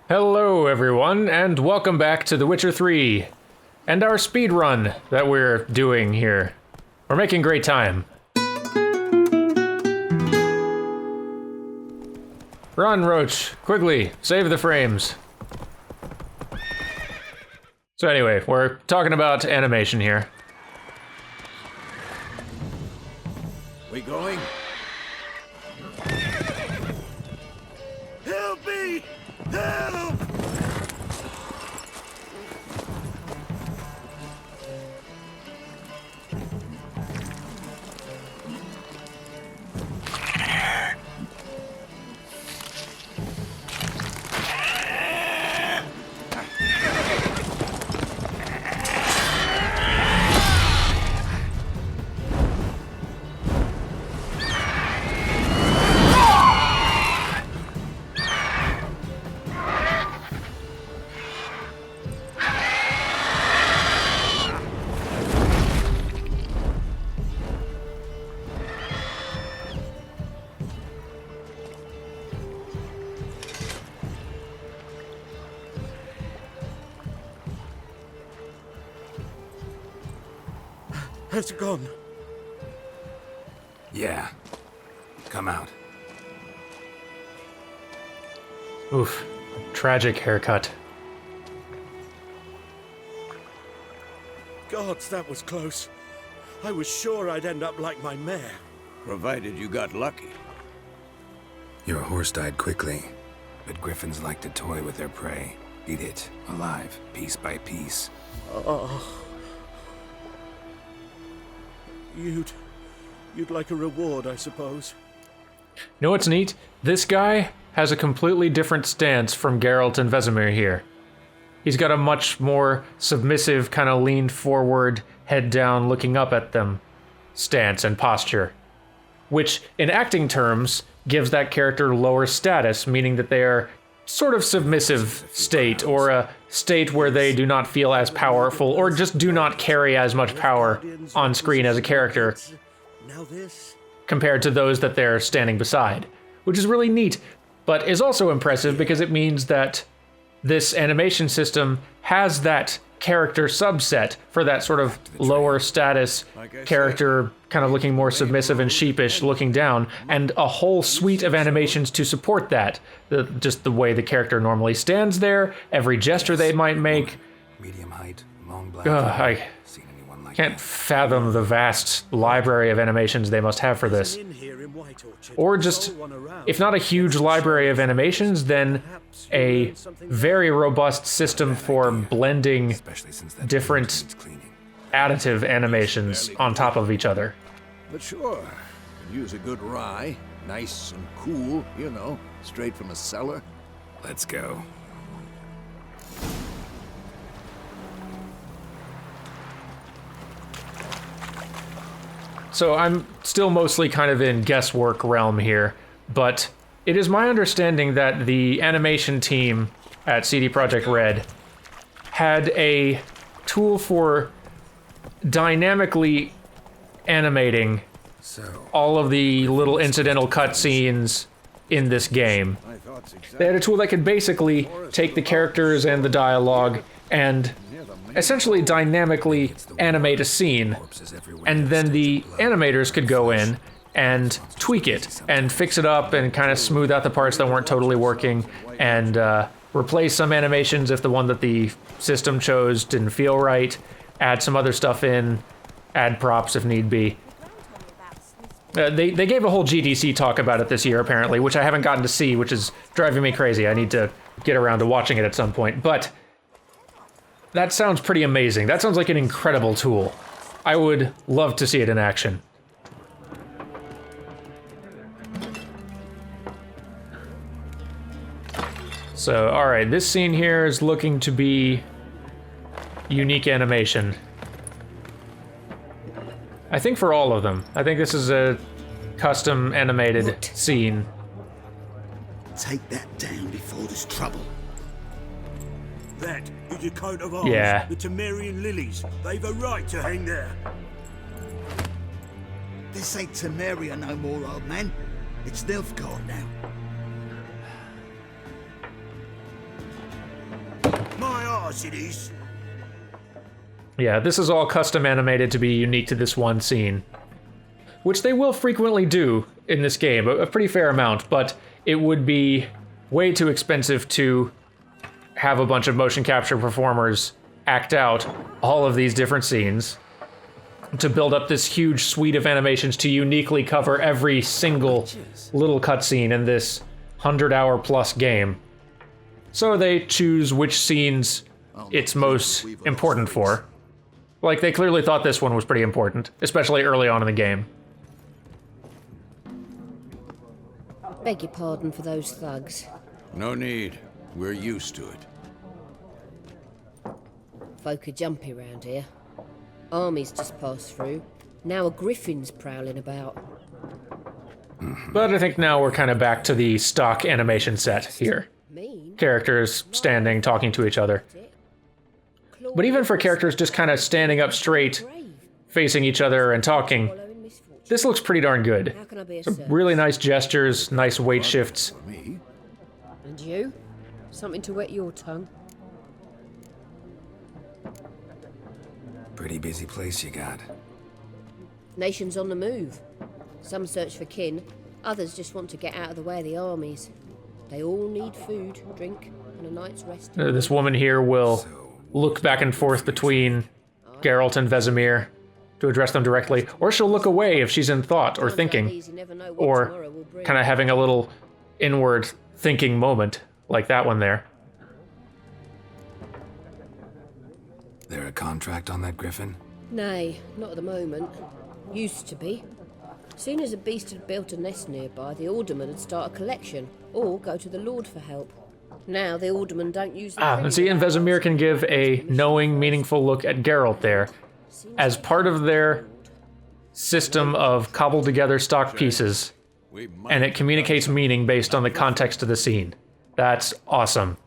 Hello everyone, and welcome back to The Witcher 3, and our speed run that we're doing here. We're making great time. Run, Roach, quickly, save the frames. So anyway, we're talking about animation here. We going? Help me! Help! Has it gone? Yeah. Come out. Oof, tragic haircut. Gods, that was close. I was sure I'd end up like my mare. Provided you got lucky. Your horse died quickly, but griffins like to toy with their prey. Eat it, alive, piece by piece. Oh. You'd like a reward, I suppose. You know what's neat? This guy has a completely different stance from Geralt and Vesemir here. He's got a much more submissive, kind of leaned forward, head down, looking up at them stance and posture. Which, in acting terms, gives that character lower status, meaning that they are sort of submissive state, or a state where they do not feel as powerful, or just do not carry as much power on screen as a character compared to those that they're standing beside, which is really neat, but is also impressive because it means that this animation system has that character subset for that sort of lower status character, kind of looking more submissive and sheepish looking down, and a whole suite of animations to support that. Just the way the character normally stands there, every gesture they might make. Medium height, long black. I can't fathom the vast library of animations they must have for this. Or just, if not a huge library of animations, then a very robust system for blending different additive animations on top of each other. But sure, could use a good rye. Nice and cool, you know, straight from a cellar. Let's go. So I'm still mostly kind of in guesswork realm here, but it is my understanding that the animation team at CD Projekt Red had a tool for dynamically animating all of the little incidental cutscenes in this game. They had a tool that could basically take the characters and the dialogue and essentially dynamically animate a scene, and then the animators could go in and tweak it and fix it up and kind of smooth out the parts that weren't totally working, and replace some animations if the one that the system chose didn't feel right, add some other stuff in, add props if need be. They gave a whole GDC talk about it this year, apparently, which I haven't gotten to see, which is driving me crazy. I need to get around to watching it at some point, but that sounds pretty amazing. That sounds like an incredible tool. I would love to see it in action. So, alright, this scene here is looking to be unique animation. I think for all of them. I think this is a custom animated scene. Take that down before there's trouble. That is a coat of arms. Yeah. The Temerian lilies. They've a right to hang there. This ain't Temeria no more, old man. It's Nilfgaard now. course it is. Yeah, this is all custom animated to be unique to this one scene. Which they will frequently do in this game, a pretty fair amount, but it would be way too expensive to have a bunch of motion capture performers act out all of these different scenes to build up this huge suite of animations to uniquely cover every single little cutscene in this 100-hour plus game. So they choose which scenes it's most important for. Like, they clearly thought this one was pretty important, especially early on in the game. Beg your pardon for those thugs. No need. We're used to it. Folk are jumpy round here. Armies just passed through. Now a griffin's prowling about. But I think now we're kind of back to the stock animation set here. Mean? Characters standing, talking to each other. But even for characters just kind of standing up straight, facing each other and talking, this looks pretty darn good. How can I be a Some service? really nice gestures, nice weight shifts. Me? And you? Something to wet your tongue? Pretty busy place you got. Nations on the move. Some search for kin, others just want to get out of the way of the armies. They all need food, drink, and a night's rest. This woman here will look back and forth between Geralt and Vesemir to address them directly, or she'll look away if she's in thought or thinking, or kind of having a little inward thinking moment, like that one there. There a contract on that griffin? Nay, not at the moment. Used to be. Soon as a beast had built a nest nearby, the alderman would start a collection, or go to the lord for help. Now the alderman don't use the And see, and Vesemir can give a knowing, meaningful look at Geralt there. As part of their system of cobbled together stock pieces, and it communicates meaning based on the context of the scene. That's awesome.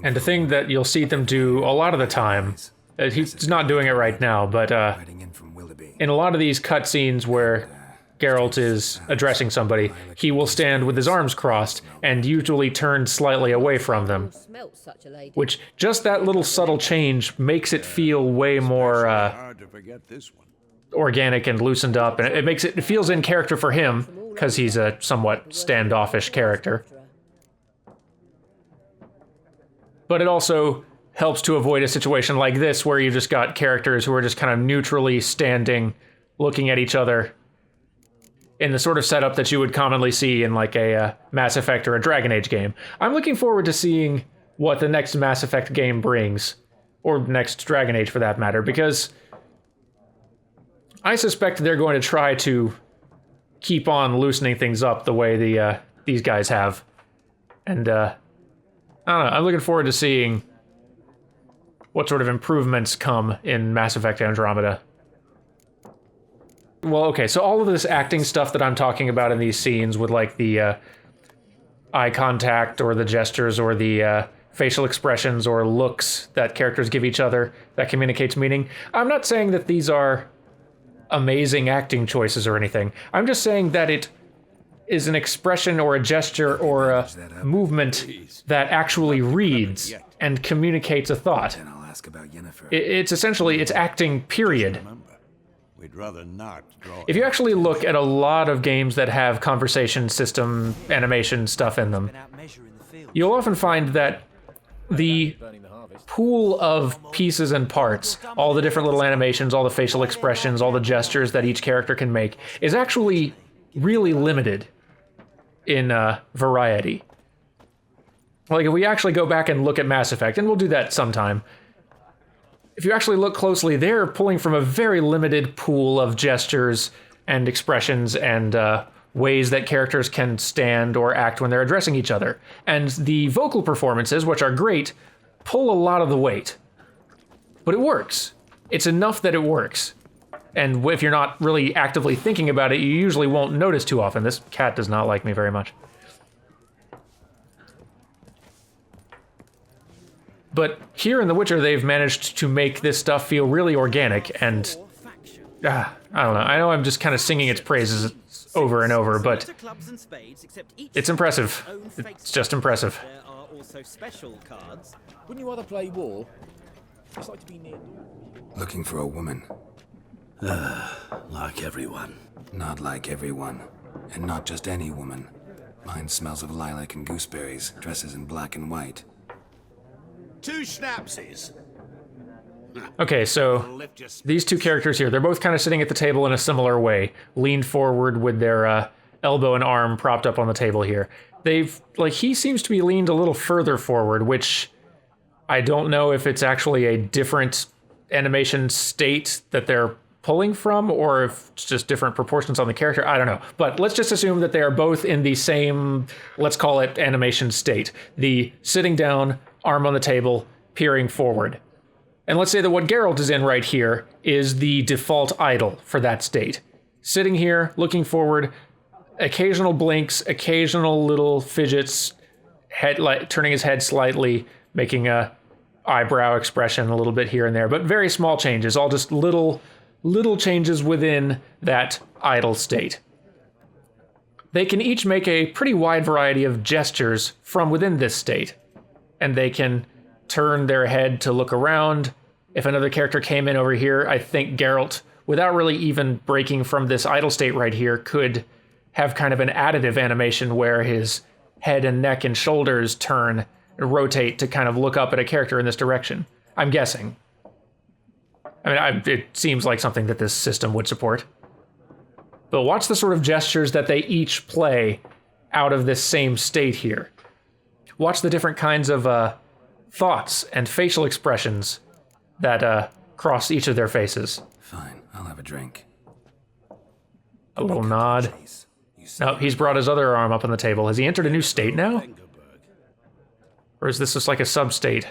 And the thing that you'll see them do a lot of the time, he's not doing it right now, but in a lot of these cutscenes where Geralt is addressing somebody, he will stand with his arms crossed and usually turn slightly away from them. Which, just that little subtle change makes it feel way more Hard to forget this one. organic and loosened up, and it feels in character for him, because he's a somewhat standoffish character. But it also helps to avoid a situation like this, where you just got characters who are just kind of neutrally standing, looking at each other, in the sort of setup that you would commonly see in like a Mass Effect or a Dragon Age game. I'm looking forward to seeing what the next Mass Effect game brings, or next Dragon Age for that matter, because I suspect they're going to try to keep on loosening things up the way these guys have. And I don't know, I'm looking forward to seeing what sort of improvements come in Mass Effect Andromeda. Well, okay, so all of this acting stuff that I'm talking about in these scenes with like the eye contact or the gestures or the facial expressions or looks that characters give each other that communicates meaning, I'm not saying that these are amazing acting choices or anything. I'm just saying that it is an expression or a gesture or a movement that actually reads and communicates a thought. Then I'll ask about Yennefer. It's essentially, it's acting, period. Remember, we'd rather not draw. If you actually look at a lot of games that have conversation system animation stuff in them, you'll often find that the pool of pieces and parts, all the different little animations, all the facial expressions, all the gestures that each character can make, is actually really limited in variety. Like, if we actually go back and look at Mass Effect, and we'll do that sometime, if you actually look closely, they're pulling from a very limited pool of gestures and expressions and ways that characters can stand or act when they're addressing each other. And the vocal performances, which are great, pull a lot of the weight. But it works. It's enough that it works. And if you're not really actively thinking about it, you usually won't notice too often. This cat does not like me very much. But here in The Witcher, they've managed to make this stuff feel really organic, and I don't know. I know I'm just kind of singing its praises over and over, but it's impressive. It's just impressive. so special cards. Wouldn't you rather play war? It's like to be near... Looking for a woman. Like everyone. Not like everyone. And not just any woman. Mine smells of lilac and gooseberries, dresses in black and white. 2 schnapsies. Okay, so these two characters here, they're both kind of sitting at the table in a similar way, leaned forward with their elbow and arm propped up on the table here. He seems to be leaned a little further forward, which I don't know if it's actually a different animation state that they're pulling from, or if it's just different proportions on the character. I don't know. But let's just assume that they are both in the same, let's call it animation state. The sitting down, arm on the table, peering forward. And let's say that what Geralt is in right here is the default idle for that state. Sitting here, looking forward, occasional blinks, occasional little fidgets, turning his head slightly, making a eyebrow expression a little bit here and there, but very small changes, all just little changes within that idle state. They can each make a pretty wide variety of gestures from within this state, and they can turn their head to look around. If another character came in over here, I think Geralt, without really even breaking from this idle state right here, could have kind of an additive animation where his head and neck and shoulders turn and rotate to kind of look up at a character in this direction. I'm guessing. I mean, it seems like something that this system would support. But watch the sort of gestures that they each play out of this same state here. Watch the different kinds of thoughts and facial expressions that cross each of their faces. Fine, I'll have a drink. A little nod. Nope, he's brought his other arm up on the table. Has he entered a new state now? Or is this just like a sub-state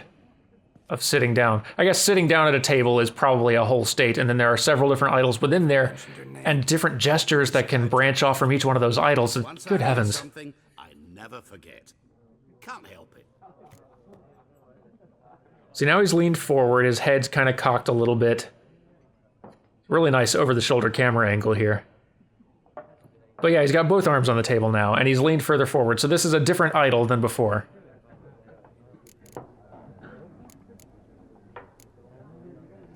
of sitting down? I guess sitting down at a table is probably a whole state, and then there are several different idols within there, and different gestures that can branch off from each one of those idols. Good heavens. I never forget. Can't help it. See, now he's leaned forward, his head's kind of cocked a little bit. Really nice over-the-shoulder camera angle here. But yeah, he's got both arms on the table now, and he's leaned further forward, so this is a different idol than before.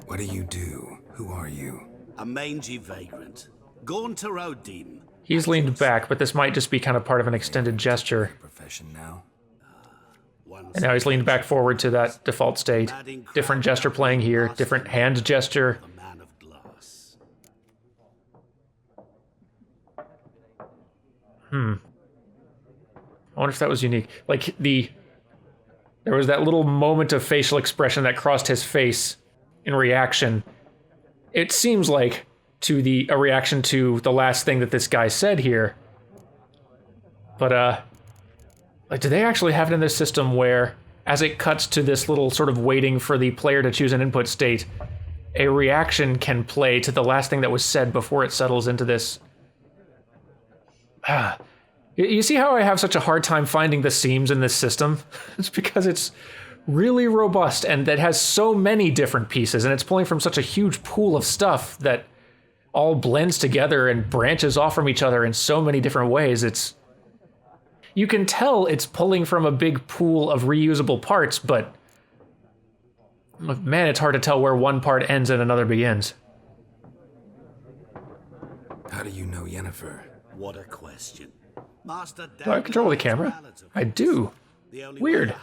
What do you do? Who are you? A mangy vagrant. Gone to Rodin. He's leaned back, but this might just be kind of part of an extended gesture. Profession now? And now he's leaned back forward to that default state. Different gesture playing here, different hand gesture. A man of glass. I wonder if that was unique. Like, there was that little moment of facial expression that crossed his face in reaction. It seems like a reaction to the last thing that this guy said here. But, like, do they actually have it in this system where, as it cuts to this little sort of waiting for the player to choose an input state, a reaction can play to the last thing that was said before it settles into this? You see how I have such a hard time finding the seams in this system? It's because it's really robust and that has so many different pieces, and it's pulling from such a huge pool of stuff that all blends together and branches off from each other in so many different ways. You can tell it's pulling from a big pool of reusable parts, but man, it's hard to tell where one part ends and another begins. How do you know Yennefer? What a question. Master Do I control the camera? I do. Weird.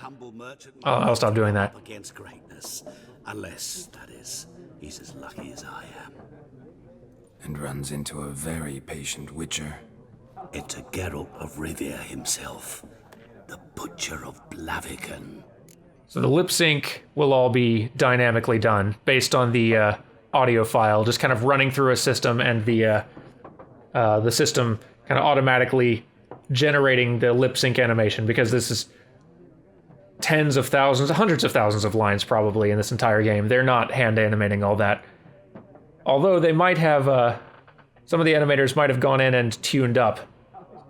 I'll stop doing that. Against greatness, unless, that is, he's as lucky as I am. And runs into a very patient witcher. It's a Geralt of Rivia himself, the Butcher of Blaviken. So the lip sync will all be dynamically done based on the audio file, just kind of running through a system, and the system kind of automatically generating the lip sync animation, because this is tens of thousands, hundreds of thousands of lines probably in this entire game. They're not hand animating all that. Although they might have, some of the animators might have gone in and tuned up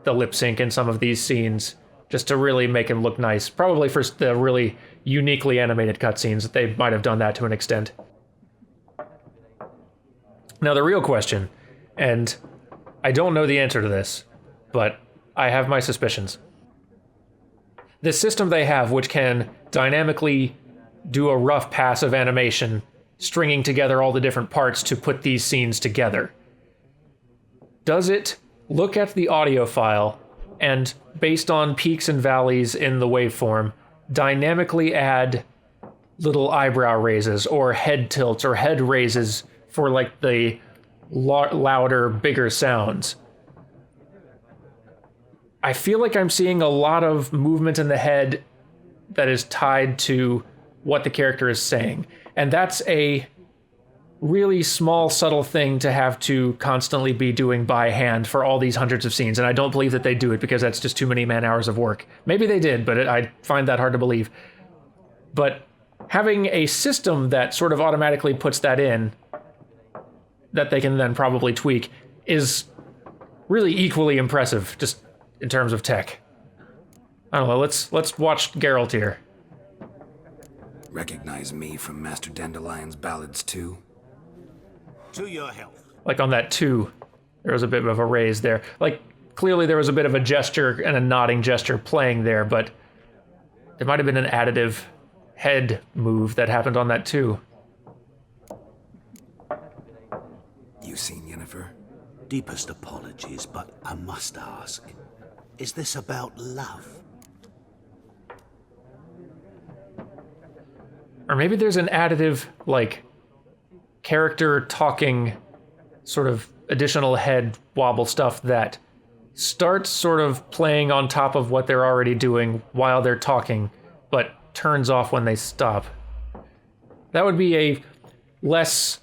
the lip sync in some of these scenes just to really make him look nice. Probably for the really uniquely animated cutscenes, they might have done that to an extent. Now the real question, and I don't know the answer to this, but I have my suspicions. The system they have, which can dynamically do a rough pass of animation, stringing together all the different parts to put these scenes together. Does it look at the audio file and, based on peaks and valleys in the waveform, dynamically add little eyebrow raises or head tilts or head raises for like the louder, bigger sounds? I feel like I'm seeing a lot of movement in the head that is tied to what the character is saying. And that's a really small, subtle thing to have to constantly be doing by hand for all these hundreds of scenes. And I don't believe that they do it because that's just too many man-hours of work. Maybe they did, but I find that hard to believe. But having a system that sort of automatically puts that in, that they can then probably tweak, is really equally impressive, just in terms of tech. I don't know, let's watch Geralt here. Recognize me from Master Dandelion's ballads too? To your health. Like on that 2, there was a bit of a raise there. Like, clearly there was a bit of a gesture and a nodding gesture playing there, but there might have been an additive head move that happened on that 2. You seen Yennefer? Deepest apologies, but I must ask. Is this about love? Or maybe there's an additive, like, character talking sort of additional head wobble stuff that starts sort of playing on top of what they're already doing while they're talking, but turns off when they stop. That would be a less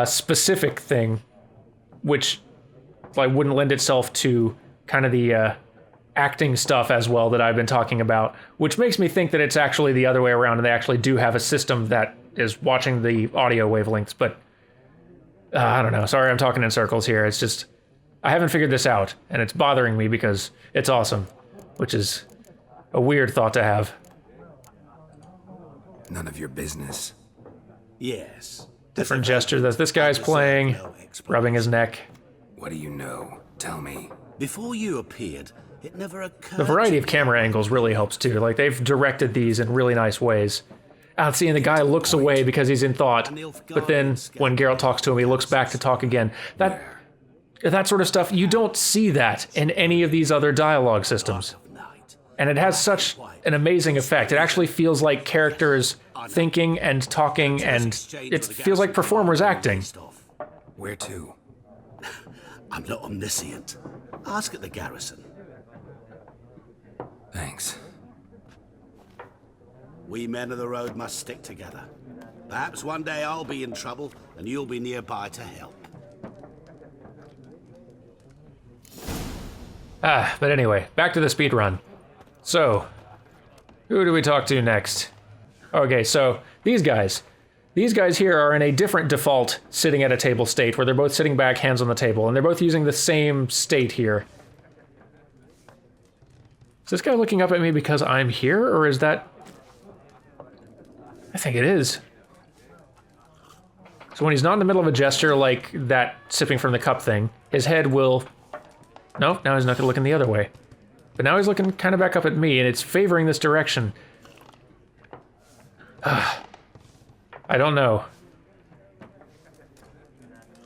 specific thing, which like wouldn't lend itself to kind of the acting stuff as well that I've been talking about, which makes me think that it's actually the other way around and they actually do have a system that is watching the audio wavelengths, but I don't know. Sorry, I'm talking in circles here. It's just, I haven't figured this out, and it's bothering me because it's awesome, which is a weird thought to have. None of your business. Yes. Different gesture that this guy's playing, rubbing his neck. What do you know? Tell me. Before you appeared, it never occurred. The variety of camera angles really helps too. Like, they've directed these in really nice ways. Out seeing the guy looks away because he's in thought, but then when Geralt talks to him, he looks back to talk again. That sort of stuff, you don't see that in any of these other dialogue systems. And it has such an amazing effect. It actually feels like characters thinking and talking, and it feels like performers acting. Where to? I'm not omniscient. Ask at the garrison. Thanks. We men of the road must stick together. Perhaps one day I'll be in trouble and you'll be nearby to help. But anyway, back to the speed run. So, who do we talk to next? Okay, so these guys here are in a different default sitting at a table state where they're both sitting back, hands on the table, and they're both using the same state here. Is this guy looking up at me because I'm here, or is that... I think it is. So when he's not in the middle of a gesture like that sipping from the cup thing, his head will... No, now he's not looking the other way. But now he's looking kind of back up at me, and it's favoring this direction. I don't know.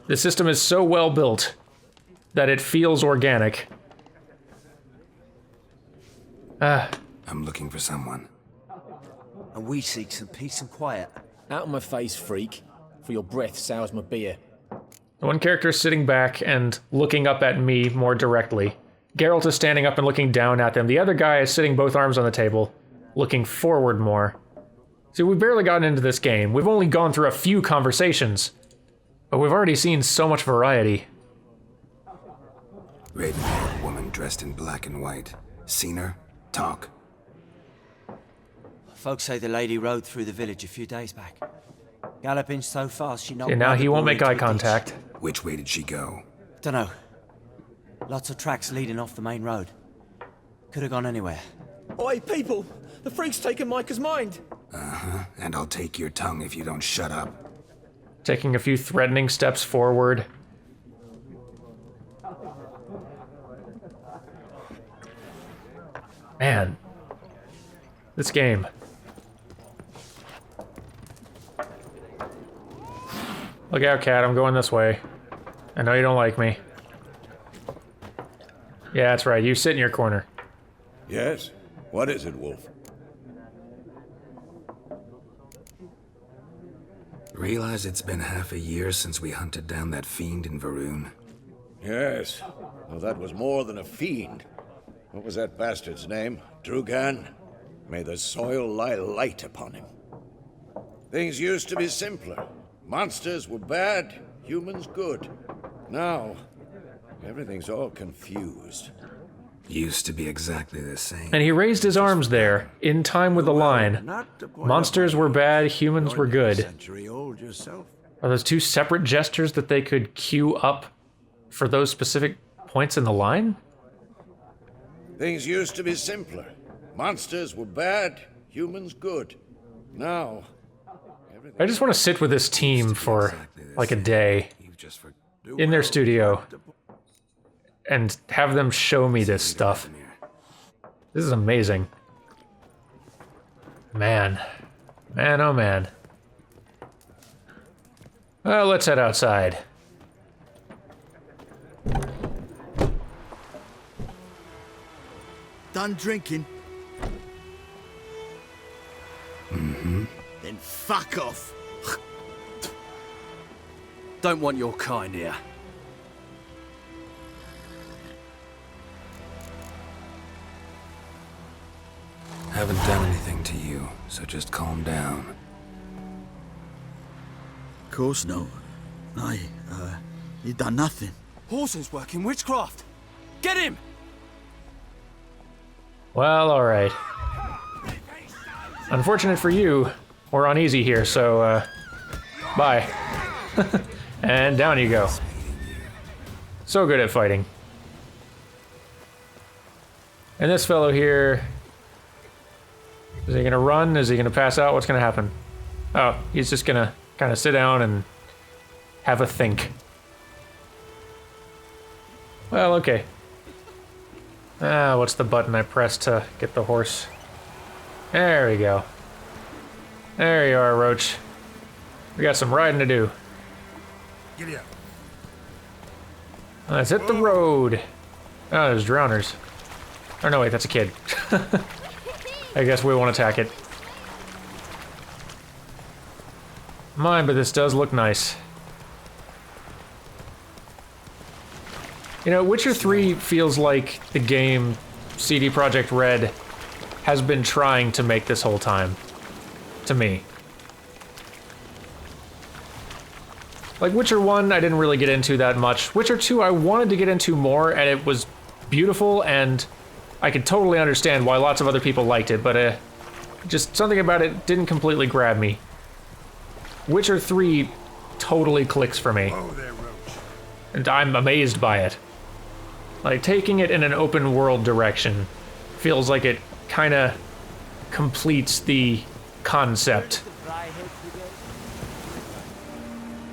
The system is so well built that it feels organic. I'm looking for someone. And we seek some peace and quiet. Out of my face, freak. For your breath sours my beer. The one character is sitting back and looking up at me more directly. Geralt is standing up and looking down at them. The other guy is sitting both arms on the table, looking forward more. See, we've barely gotten into this game. We've only gone through a few conversations, but we've already seen so much variety. Raven-haired woman dressed in black and white. Seen her? Talk. Folks say the lady rode through the village a few days back. Galloping so fast she knocked... And now he won't make eye contact. Which way did she go? Dunno. Lots of tracks leading off the main road. Could have gone anywhere. Oi, people! The freak's taken Micah's mind! Uh-huh, and I'll take your tongue if you don't shut up. Taking a few threatening steps forward. Man, This game. Look out, cat. I'm going this way. I know you don't like me. Yeah, that's right. You sit in your corner. Yes? What is it, Wolf? Realize it's been half a year since we hunted down that fiend in Varun? Yes. Well, that was more than a fiend. What was that bastard's name? Drugan? May the soil lie light upon him. Things used to be simpler. Monsters were bad, humans good. Now, everything's all confused. Used to be exactly the same. And he raised his arms there, in time with the line. Monsters were bad, humans were good. Century-old yourself. Are those two separate gestures that they could queue up for those specific points in the line? Things used to be simpler. Monsters were bad, humans good. Now, I just want to sit with this team for like a day in their studio and have them show me this stuff. This is amazing. Man. Man, oh man. Well, let's head outside. Done drinking? Mm-hmm. Then fuck off. Don't want your kind here. Haven't done anything to you, so just calm down. Of course no. He done nothing. Horson's working witchcraft. Get him! Well, alright. Unfortunate for you, we're on easy here, so, bye. And down you go. So good at fighting. And this fellow here... Is he gonna run? Is he gonna pass out? What's gonna happen? Oh, he's just gonna kind of sit down and have a think. Well, okay. What's the button I pressed to get the horse? There we go. There you are, Roach. We got some riding to do. Giddy up. Let's hit the road. Oh, there's drowners. Oh, no, wait, that's a kid. I guess we won't attack it. Mine, but this does look nice. You know, Witcher 3 feels like the game CD Projekt Red has been trying to make this whole time. To me. Like, Witcher 1, I didn't really get into that much. Witcher 2, I wanted to get into more, and it was beautiful, and I could totally understand why lots of other people liked it, but just something about it didn't completely grab me. Witcher 3 totally clicks for me. And I'm amazed by it. Like, taking it in an open world direction feels like it kind of completes the concept.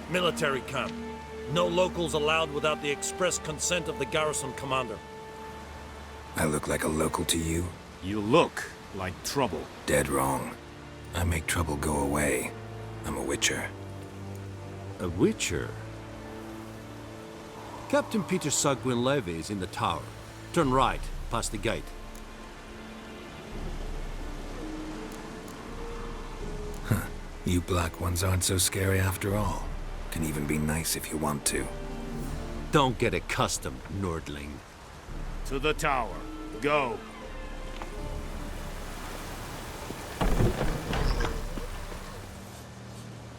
Military camp. No locals allowed without the express consent of the garrison commander. I look like a local to you? You look like trouble. Dead wrong. I make trouble go away. I'm a witcher. A witcher? Captain Peter Sagwin Levy is in the tower. Turn right, past the gate. Huh. You black ones aren't so scary after all. Can even be nice if you want to. Don't get accustomed, Nordling. To the tower. Go.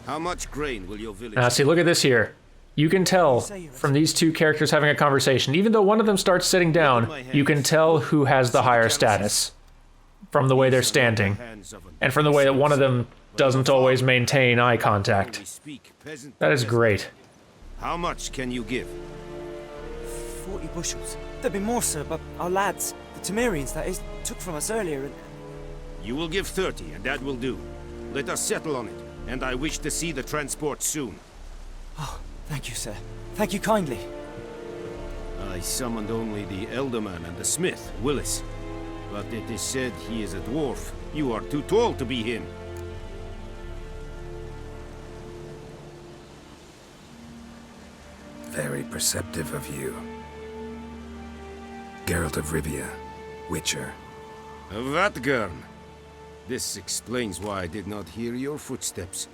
How much grain will your village... Now, see, look at this here. You can tell from these two characters having a conversation, even though one of them starts sitting down, you can tell who has the higher status from the way they're standing, and from the way that one of them doesn't always maintain eye contact. That is great. How much can you give? 40 bushels. There'd be more, sir, but our lads, the Temerians, that is, took from us earlier and... You will give 30, and that will do. Let us settle on it, and I wish to see the transport soon. Oh, thank you, sir. Thank you kindly. I summoned only the Elderman and the smith, Willis. but it is said he is a dwarf. You are too tall to be him. Very perceptive of you. Geralt of Rivia, Witcher. Vatgern. This explains why I did not hear your footsteps.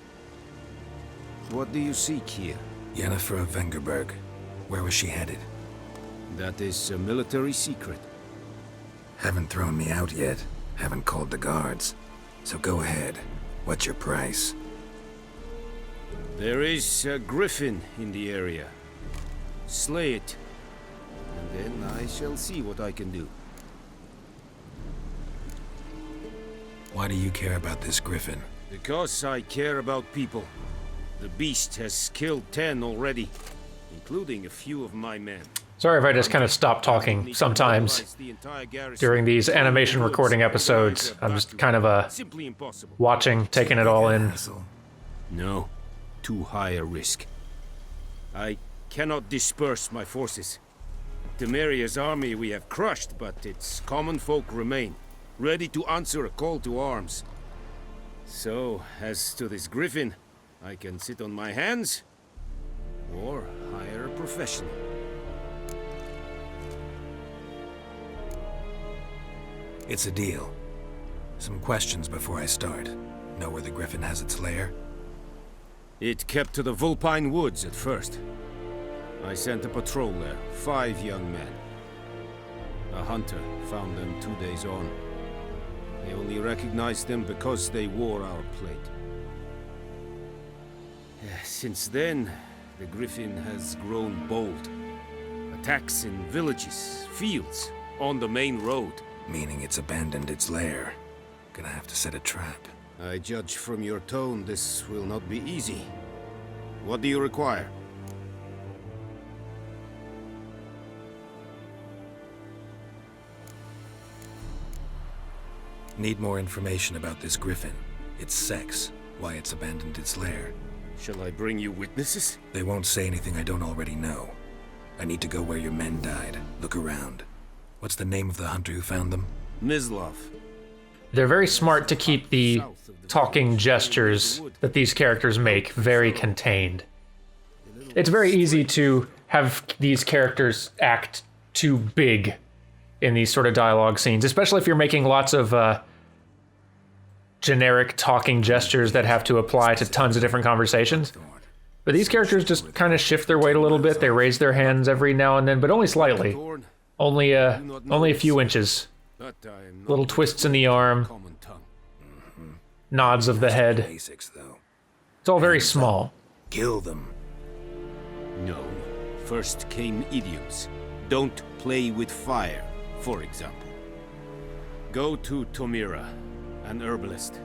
What do you seek here? Yennefer of Vengerberg. Where was she headed? That is a military secret. Haven't thrown me out yet. Haven't called the guards. So go ahead. What's your price? There is a griffin in the area. Slay it, and then I shall see what I can do. Why do you care about this griffin? Because I care about people. The beast has killed 10 already, including a few of my men. Sorry if I just kind of stop talking sometimes during these animation recording episodes. I'm just kind of watching, taking it all in. No, too high a risk. I cannot disperse my forces. Temeria's army we have crushed, but its common folk remain, ready to answer a call to arms. So, as to this griffin, I can sit on my hands, or hire a professional. It's a deal. Some questions before I start. Know where the griffin has its lair? It kept to the Vulpine Woods at first. I sent a patrol there, 5 young men. A hunter found them 2 days on. They only recognized them because they wore our plate. Since then, the griffin has grown bold. Attacks in villages, fields, on the main road. Meaning it's abandoned its lair. Gonna have to set a trap. I judge from your tone this will not be easy. What do you require? Need more information about this griffin. Its sex, why it's abandoned its lair. Shall I bring you witnesses? They won't say anything I don't already know. I need to go where your men died. Look around. What's the name of the hunter who found them? Mislav. They're very smart to keep the talking gestures that these characters make very contained. It's very easy to have these characters act too big in these sort of dialogue scenes, especially if you're making lots of generic talking gestures that have to apply to tons of different conversations. But these characters just kind of shift their weight a little bit. They raise their hands every now and then, but only slightly. Only a few inches. Little twists in the arm. Nods of the head. Basics, though. It's all very small. Kill them. No. First came idioms. Don't play with fire, for example. Go to Tomira, an herbalist.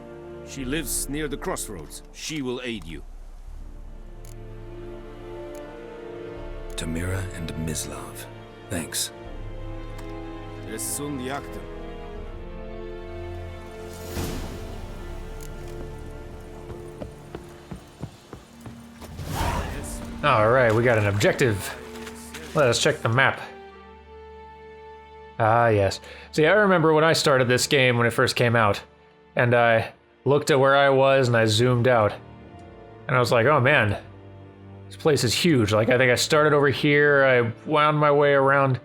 She lives near the crossroads. She will aid you. Tomira and Mislav. Thanks. Es sunt jagten. Alright, we got an objective. Let us check the map. Ah, yes. See, I remember when I started this game when it first came out, and I looked at where I was and I zoomed out. And I was like, oh man, this place is huge. Like, I think I started over here, I wound my way around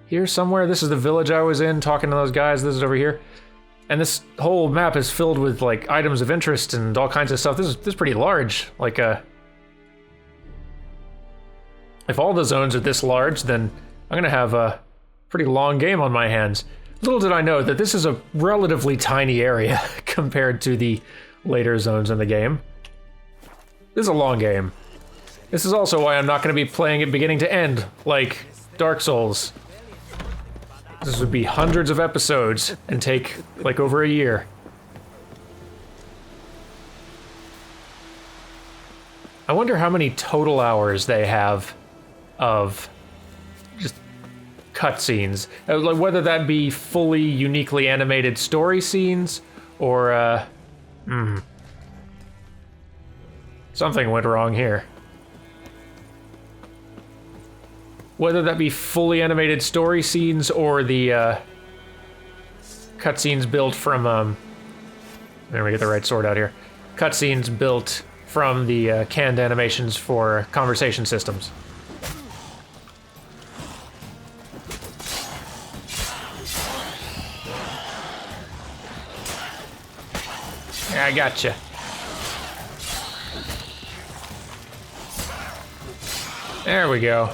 here somewhere. This is the village I was in, talking to those guys. This is over here. And this whole map is filled with, like, items of interest and all kinds of stuff. This is pretty large. Like, if all the zones are this large, then I'm gonna have a pretty long game on my hands. Little did I know that this is a relatively tiny area compared to the later zones in the game. This is a long game. This is also why I'm not gonna be playing it beginning to end, like Dark Souls. This would be hundreds of episodes and take, like, over a year. I wonder how many total hours they have of just cutscenes. Like, whether that be fully uniquely animated story scenes, or, something went wrong here. Whether that be fully animated story scenes or the cutscenes built from, there we get the right sword out here. Cutscenes built from the canned animations for conversation systems. I gotcha. There we go.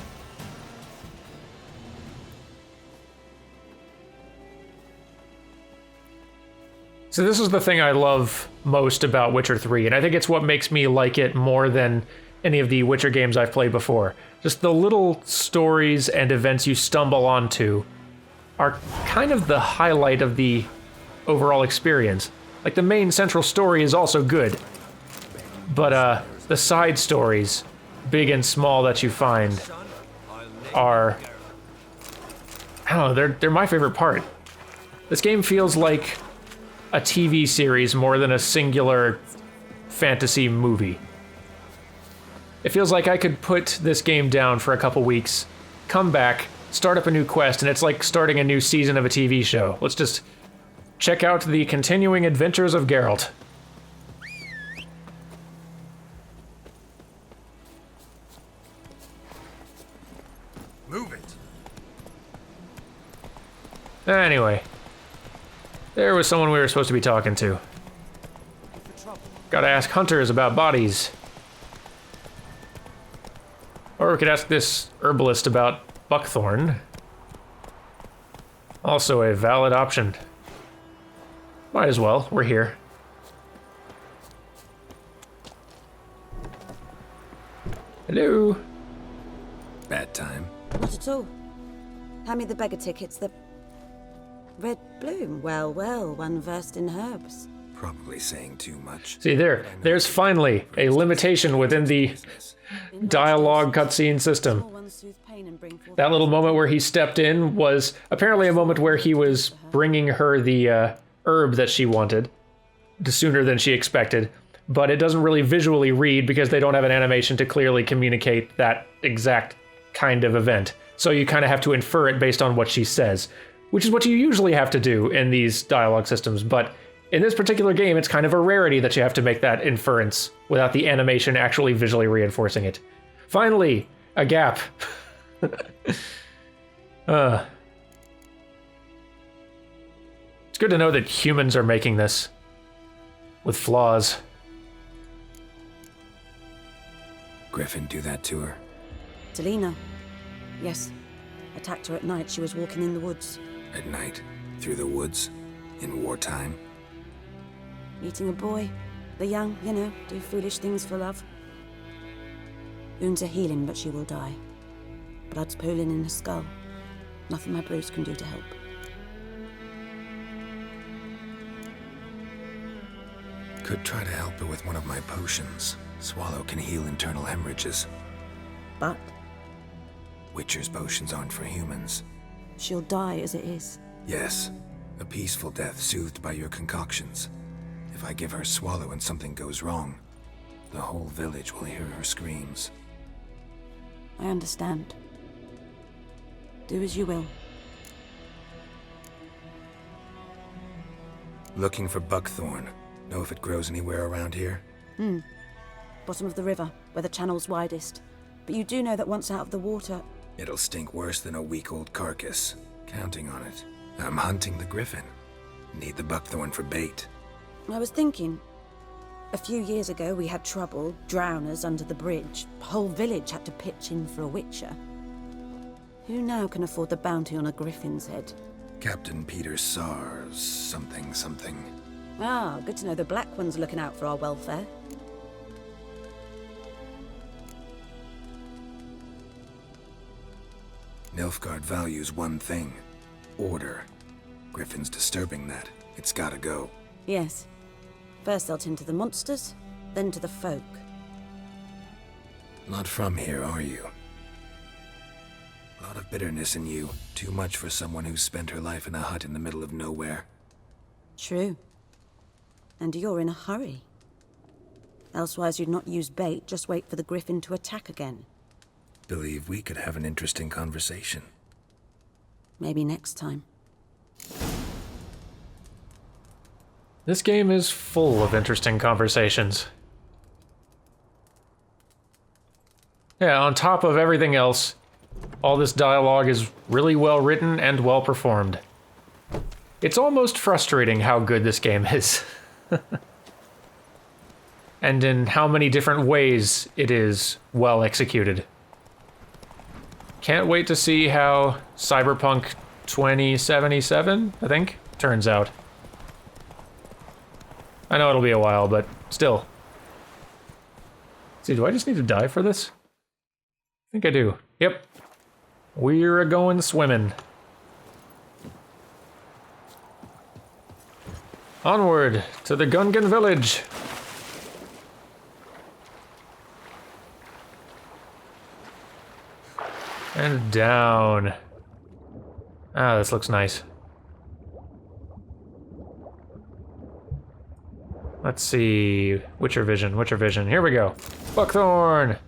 So this is the thing I love most about Witcher 3, and I think it's what makes me like it more than any of the Witcher games I've played before. Just the little stories and events you stumble onto are kind of the highlight of the overall experience. Like, the main central story is also good, but the side stories, big and small, that you find are, I don't know, they're my favorite part. This game feels like a TV series more than a singular fantasy movie. It feels like I could put this game down for a couple weeks, come back, start up a new quest, and it's like starting a new season of a TV show. Let's just check out the continuing adventures of Geralt. Move it. Anyway, there was someone we were supposed to be talking to. Gotta ask hunters about bodies. Or we could ask this herbalist about buckthorn. Also a valid option. Might as well, we're here. Hello? Bad time. Not at all. Hand me the beggar tickets, the red bloom. Well, well, one versed in herbs. Probably saying too much. See, there's finally a limitation within the dialogue cutscene system. That little moment where he stepped in was apparently a moment where he was bringing her the herb that she wanted sooner than she expected, but it doesn't really visually read because they don't have an animation to clearly communicate that exact kind of event. So you kind of have to infer it based on what she says, which is what you usually have to do in these dialogue systems, but in this particular game, it's kind of a rarity that you have to make that inference without the animation actually visually reinforcing it. Finally, a gap. It's good to know that humans are making this with flaws. Griffin do that to her? Delfino. Yes. Attacked her at night. She was walking in the woods. At night? Through the woods? In wartime? Meeting a boy. The young, you know, do foolish things for love. Wounds are healing, but she will die. Blood's pooling in her skull. Nothing my bruise can do to help. Could try to help her with one of my potions. Swallow can heal internal hemorrhages. But Witcher's potions aren't for humans. she'll die as it is. Yes. A peaceful death soothed by your concoctions. If I give her Swallow and something goes wrong, the whole village will hear her screams. I understand. Do as you will. Looking for buckthorn. Know if it grows anywhere around here? Bottom of the river, where the channel's widest. But you do know that once out of the water... It'll stink worse than a week-old carcass. Counting on it. I'm hunting the griffin. Need the buckthorn for bait. I was thinking... A few years ago we had trouble, drowners under the bridge. The whole village had to pitch in for a witcher. Who now can afford the bounty on a griffin's head? Captain Peter Sars, something. Ah, good to know the Black One's looking out for our welfare. Nilfgaard values one thing. Order. Griffin's disturbing that. It's gotta go. Yes. First they'll tend to the monsters, then to the folk. Not from here, are you? A lot of bitterness in you. Too much for someone who's spent her life in a hut in the middle of nowhere. True. And you're in a hurry. Elsewise you'd not use bait, just wait for the griffin to attack again. Believe we could have an interesting conversation. Maybe next time. This game is full of interesting conversations. Yeah, on top of everything else, all this dialogue is really well written and well performed. It's almost frustrating how good this game is. And in how many different ways it is well executed. Can't wait to see how Cyberpunk 2077, I think, turns out. I know it'll be a while, but still. See, do I just need to die for this? I think I do. Yep. We're a-going swimming. Onward to the Gungan village. And down. Ah, this looks nice. Let's see. Witcher vision, Witcher vision. Here we go. Buckthorn!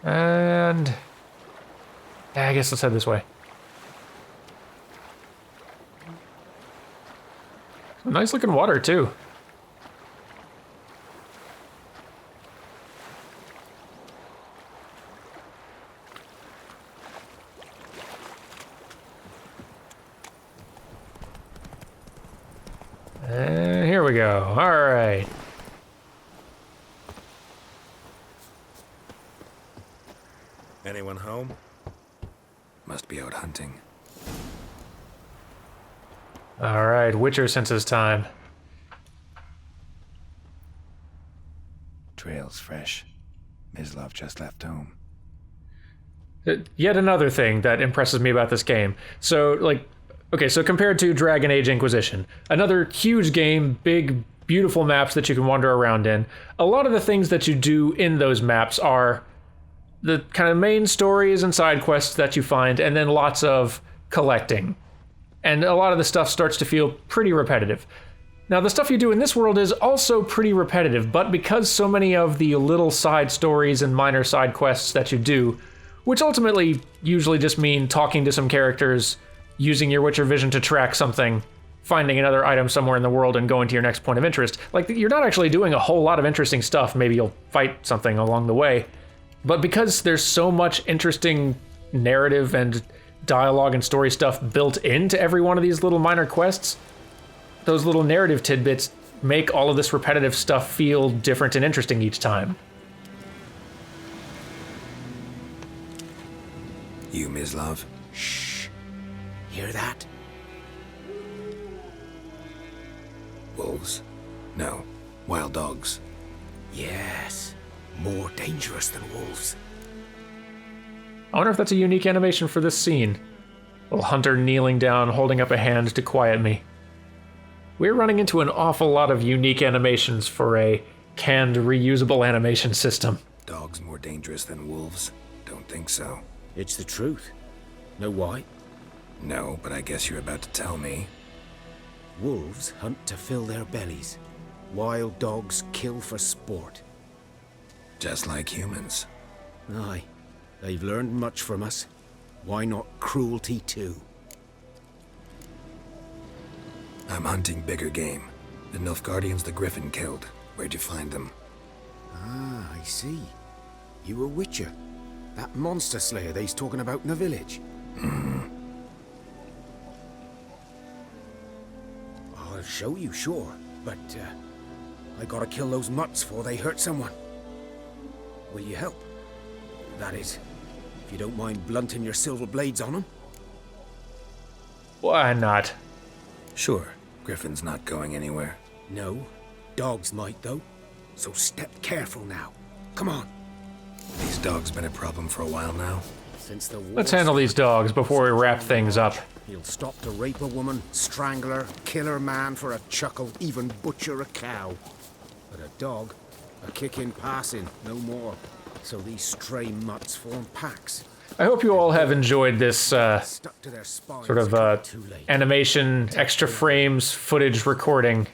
And... I guess let's head this way. Nice looking water, too. And here we go. All right. Anyone home? Must be out hunting. All right, Witcher census time. Trail's fresh. Mislav just left home. Yet another thing that impresses me about this game. So, like, okay, so compared to Dragon Age Inquisition, another huge game, big, beautiful maps that you can wander around in. A lot of the things that you do in those maps are the kind of main stories and side quests that you find, and then lots of collecting. And a lot of the stuff starts to feel pretty repetitive. Now, the stuff you do in this world is also pretty repetitive, but because so many of the little side stories and minor side quests that you do, which ultimately usually just mean talking to some characters, using your Witcher vision to track something, finding another item somewhere in the world and going to your next point of interest. Like, you're not actually doing a whole lot of interesting stuff. Maybe you'll fight something along the way. But because there's so much interesting narrative and dialogue and story stuff built into every one of these little minor quests, those little narrative tidbits make all of this repetitive stuff feel different and interesting each time. You, Mislav? Shh. Hear that? Wolves? No. Wild dogs. Yes. More dangerous than wolves. I wonder if that's a unique animation for this scene. Little hunter kneeling down, holding up a hand to quiet me. We're running into an awful lot of unique animations for a canned, reusable animation system. Dogs more dangerous than wolves? Don't think so. It's the truth. Know why? No, but I guess you're about to tell me. Wolves hunt to fill their bellies. Wild dogs kill for sport. Just like humans. Aye. They've learned much from us. Why not cruelty too? I'm hunting bigger game. The Nilfgaardians the Griffin killed. Where'd you find them? Ah, I see. You a Witcher. That monster slayer they's talking about in the village. I'll show you, sure. But, I gotta kill those mutts before they hurt someone. Will you help? That is, if you don't mind blunting your silver blades on them. Why not? Sure. Griffin's not going anywhere. No. Dogs might, though. So step careful now. Come on. These dogs been a problem for a while now. Since the Let's handle these dogs before we wrap things up. He'll stop to rape a woman, strangle her, kill her man for a chuckle, even butcher a cow. But a dog, a kick in passing, no more. So these stray mutts form packs. I hope you all have enjoyed this Stuck to their spines, sort of too late. animation, extra frames, footage recording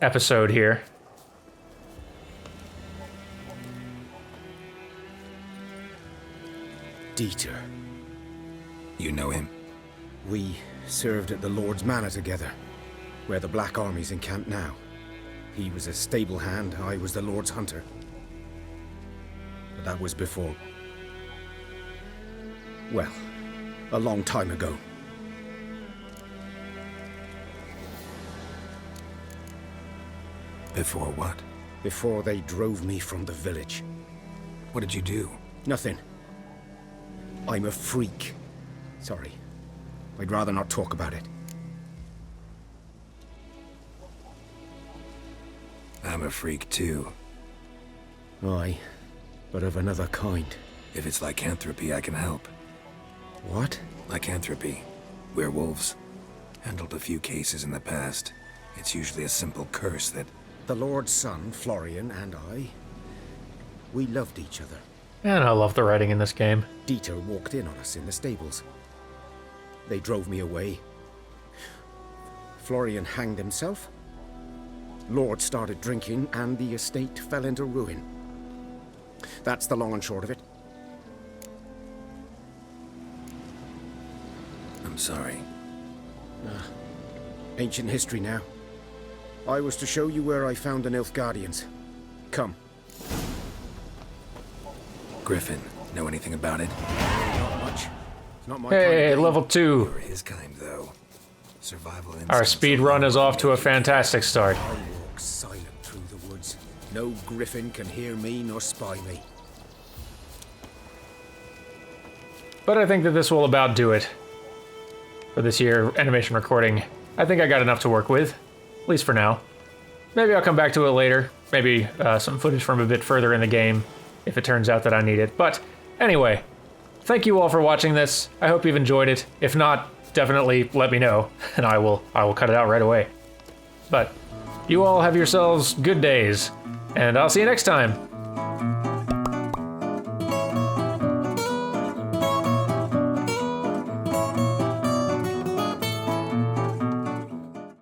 episode here. Dieter. You know him? We served at the Lord's Manor together, where the Black Army's encamped now. He was a stable hand, I was the Lord's hunter. But that was before... well, a long time ago. Before what? Before they drove me from the village. What did you do? Nothing. I'm a freak. Sorry. I'd rather not talk about it. I'm a freak too. Aye, but of another kind. If it's lycanthropy, I can help. What? Lycanthropy. Werewolves. Handled a few cases in the past. It's usually a simple curse that... The Lord's son, Florian, and I... we loved each other. And I love the writing in this game. Dieter walked in on us in the stables. They drove me away. Florian hanged himself. Lord started drinking, and the estate fell into ruin. That's the long and short of it. I'm sorry. Ancient history now. I was to show you where I found the Nilfgaardians. Come. Griffin, know anything about it? Not much. It's not my Hey, kind of level 2. You're his kind, though. Survival Our instincts speed are run is lower off to a than fantastic start. I walk silent through the woods. No griffin can hear me nor spy me. But I think that this will about do it for this year animation recording. I think I got enough to work with, at least for now. Maybe I'll come back to it later. Maybe some footage from a bit further in the game, if it turns out that I need it. But anyway, thank you all for watching this. I hope you've enjoyed it. If not, definitely let me know, and I will cut it out right away. But you all have yourselves good days, and I'll see you next time.